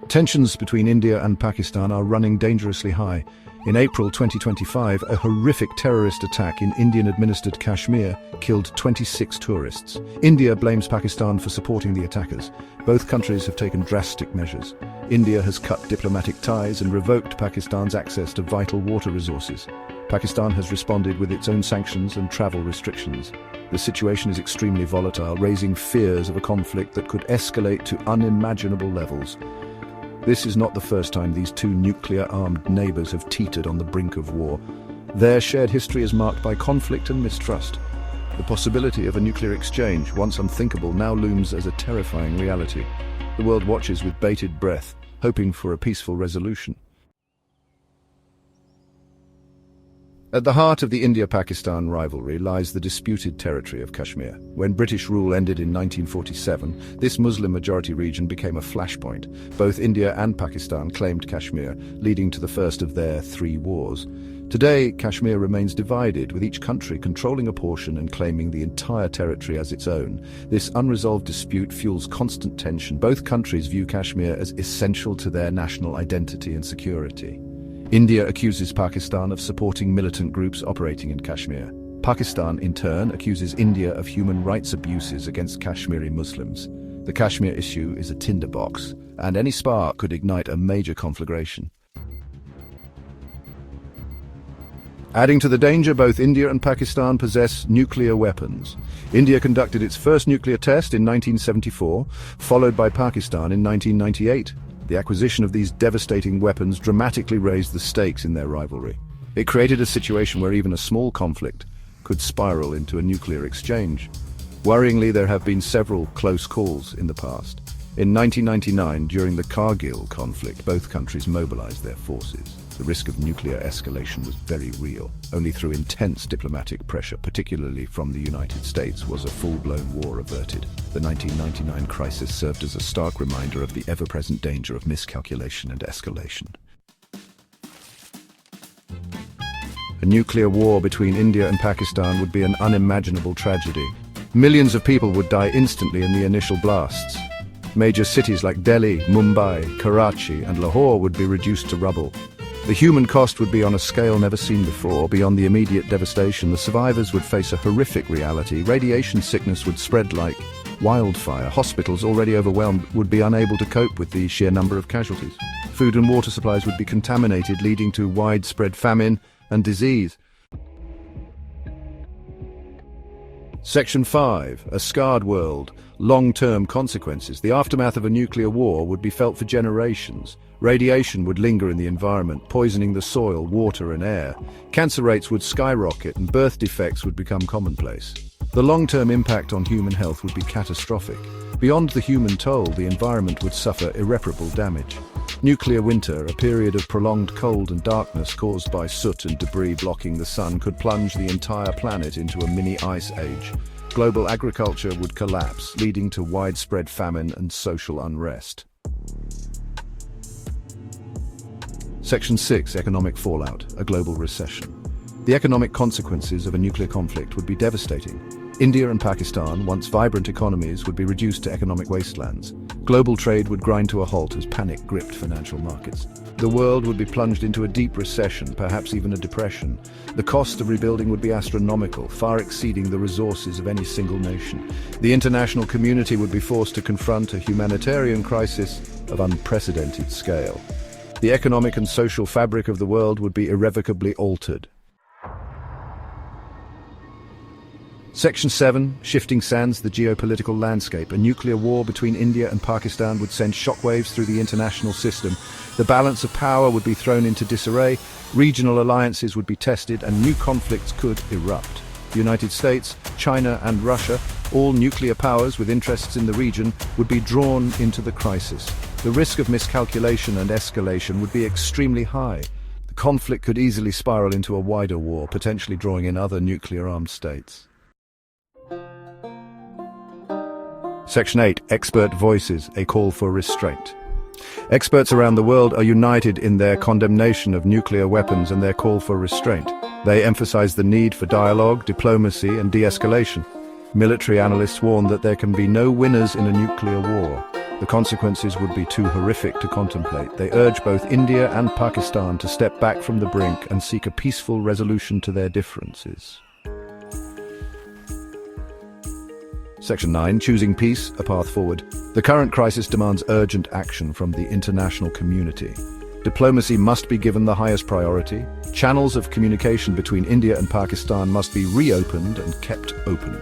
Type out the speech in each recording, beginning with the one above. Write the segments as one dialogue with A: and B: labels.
A: Tensions between India and Pakistan are running dangerously high. In April 2025, a horrific terrorist attack in Indian-administered Kashmir killed 26 tourists. India blames Pakistan for supporting the attackers. Both countries have taken drastic measures. India has cut diplomatic ties and revoked Pakistan's access to vital water resources. Pakistan has responded with its own sanctions and travel restrictions. The situation is extremely volatile, raising fears of a conflict that could escalate to unimaginable levels. This is not the first time these two nuclear-armed neighbors have teetered on the brink of war. Their shared history is marked by conflict and mistrust. The possibility of a nuclear exchange, once unthinkable, now looms as a terrifying reality. The world watches with bated breath, hoping for a peaceful resolution. At the heart of the India-Pakistan rivalry lies the disputed territory of Kashmir. When British rule ended in 1947, this Muslim-majority region became a flashpoint. Both India and Pakistan claimed Kashmir, leading to the first of their 3 wars. Today, Kashmir remains divided, with each country controlling a portion and claiming the entire territory as its own. This unresolved dispute fuels constant tension. Both countries view Kashmir as essential to their national identity and security. India accuses Pakistan of supporting militant groups operating in Kashmir. Pakistan, in turn, accuses India of human rights abuses against Kashmiri Muslims. The Kashmir issue is a tinderbox, and any spark could ignite a major conflagration. Adding to the danger, both India and Pakistan possess nuclear weapons. India conducted its first nuclear test in 1974, followed by Pakistan in 1998. The acquisition of these devastating weapons dramatically raised the stakes in their rivalry. It created a situation where even a small conflict could spiral into a nuclear exchange. Worryingly, there have been several close calls in the past. In 1999, during the Kargil conflict, both countries mobilized their forces. The risk of nuclear escalation was very real. Only through intense diplomatic pressure, particularly from the United States, was a full-blown war averted. The 1999 crisis served as a stark reminder of the ever-present danger of miscalculation and escalation. A nuclear war between India and Pakistan would be an unimaginable tragedy. Millions of people would die instantly in the initial blasts. Major cities like Delhi, Mumbai, Karachi, and Lahore would be reduced to rubble. The human cost would be on a scale never seen before. Beyond the immediate devastation, the survivors would face a horrific reality. Radiation sickness would spread like wildfire. Hospitals, already overwhelmed, would be unable to cope with the sheer number of casualties. Food and water supplies would be contaminated, leading to widespread famine and disease. Section 5. A scarred world. Long-term consequences. The aftermath of a nuclear war would be felt for generations. Radiation would linger in the environment, poisoning the soil, water, and air. Cancer rates would skyrocket and birth defects would become commonplace. The long-term impact on human health would be catastrophic. Beyond the human toll, the environment would suffer irreparable damage. Nuclear winter, a period of prolonged cold and darkness caused by soot and debris blocking the sun, could plunge the entire planet into a mini ice age. Global agriculture would collapse, leading to widespread famine and social unrest. Section 6. Economic fallout. A global recession. The economic consequences of a nuclear conflict would be devastating. India and Pakistan, once vibrant economies, would be reduced to economic wastelands. Global trade would grind to a halt as panic gripped financial markets. The world would be plunged into a deep recession, perhaps even a depression. The cost of rebuilding would be astronomical, far exceeding the resources of any single nation. The international community would be forced to confront a humanitarian crisis of unprecedented scale. The economic and social fabric of the world would be irrevocably altered. Section 7. Shifting sands, the geopolitical landscape. A nuclear war between India and Pakistan would send shockwaves through the international system. The balance of power would be thrown into disarray, regional alliances would be tested, and new conflicts could erupt. The United States, China, and Russia, all nuclear powers with interests in the region, would be drawn into the crisis. The risk of miscalculation and escalation would be extremely high. The conflict could easily spiral into a wider war, potentially drawing in other nuclear-armed states. Section 8. Expert voices, a call for restraint. Experts around the world are united in their condemnation of nuclear weapons and their call for restraint. They emphasize the need for dialogue, diplomacy, and de-escalation. Military analysts warn that there can be no winners in a nuclear war. The consequences would be too horrific to contemplate. They urge both India and Pakistan to step back from the brink and seek a peaceful resolution to their differences. Section 9. Choosing peace, a path forward. The current crisis demands urgent action from the international community. Diplomacy must be given the highest priority. Channels of communication between India and Pakistan must be reopened and kept open.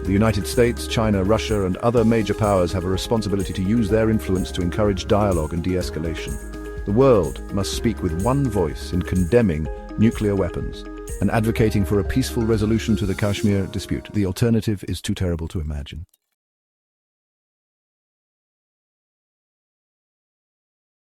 A: The United States, China, Russia, and other major powers have a responsibility to use their influence to encourage dialogue and de-escalation. The world must speak with one voice in condemning nuclear weapons and advocating for a peaceful resolution to the Kashmir dispute. The alternative is too terrible to imagine.